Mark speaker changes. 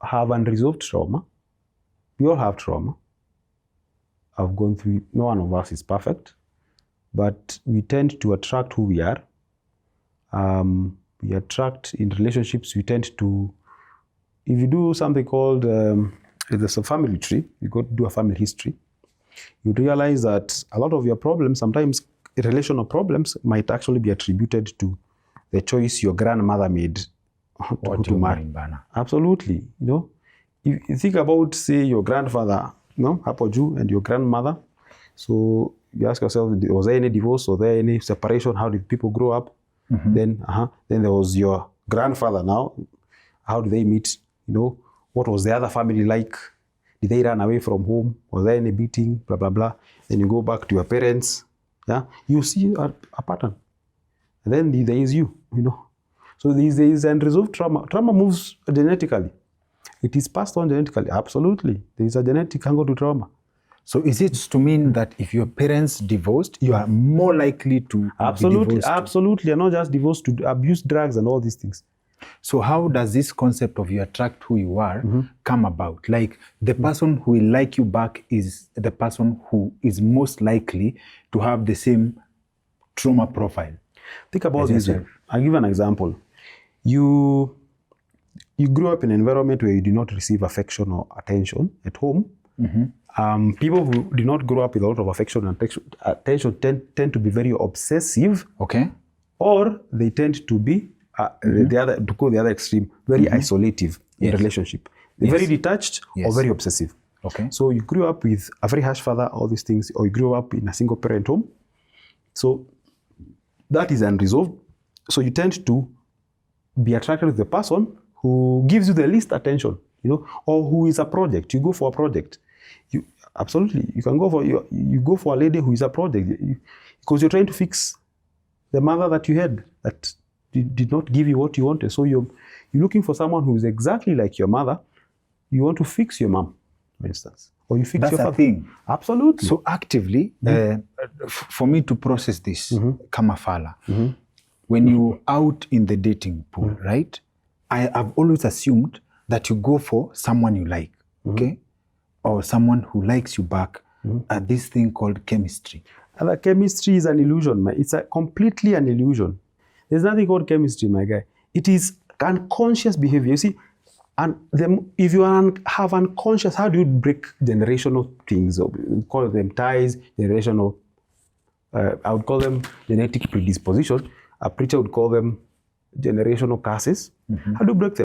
Speaker 1: have unresolved trauma. We all have trauma. I've gone through, no one of us is perfect, but we tend to attract who we are. We attract in relationships, we tend to, if you do something called, there's a family tree, you go to do a family history, you realize that a lot of your problems, sometimes relational problems, might actually be attributed to the choice your grandmother made to marry. Absolutely, you know. If you think about, say, your grandfather, hapo juu, and your grandmother, so you ask yourself, was there any divorce? Was there any separation? How did people grow up? Then there was your grandfather now. How did they meet? You know, what was the other family like? Did they run away from home? Was there any beating? Blah, blah, blah. Then you go back to your parents. Yeah, you see a pattern. And then there is you know. So there is unresolved trauma. Trauma moves genetically. It is passed on genetically. Absolutely. There is a genetic angle to trauma.
Speaker 2: So is it to mean that if your parents divorced, you are more likely to
Speaker 1: absolutely,
Speaker 2: be divorced?
Speaker 1: Absolutely. You're not just divorced, to abuse drugs and all these things.
Speaker 2: So how does this concept of you attract who you are come about? Like the person who will like you back is the person who is most likely to have the same trauma profile.
Speaker 1: Think about this. I'll give an example. You grew up in an environment where you did not receive affection or attention at home. People who did not grow up with a lot of affection and attention tend to be very obsessive.
Speaker 2: Okay.
Speaker 1: Or they tend to be to go the other extreme, very isolative in relationship. They're very detached or very obsessive.
Speaker 2: Okay.
Speaker 1: So you grew up with a very harsh father, all these things, or you grew up in a single parent home. So that is unresolved. So you tend to be attracted to the person who gives you the least attention, you know, or who is a project. You go for a project. Absolutely, you can go for you go for a lady who is a project because you're trying to fix the mother that you had that did not give you what you wanted. So you're looking for someone who is exactly like your mother. You want to fix your mom, for instance, or you fix
Speaker 2: your father. That's a thing.
Speaker 1: Absolutely.
Speaker 2: So actively, for me to process this, kama fala, when you're out in the dating pool, right? I've always assumed that you go for someone you like, okay? Or someone who likes you back at this thing called chemistry.
Speaker 1: And the chemistry is an illusion, man. It's completely an illusion. There's nothing called chemistry, my guy. It is unconscious behavior. You see, and if you have unconscious, how do you break generational things? We call them ties, generational. I would call them genetic predisposition. A preacher would call them generational curses. How do you break them?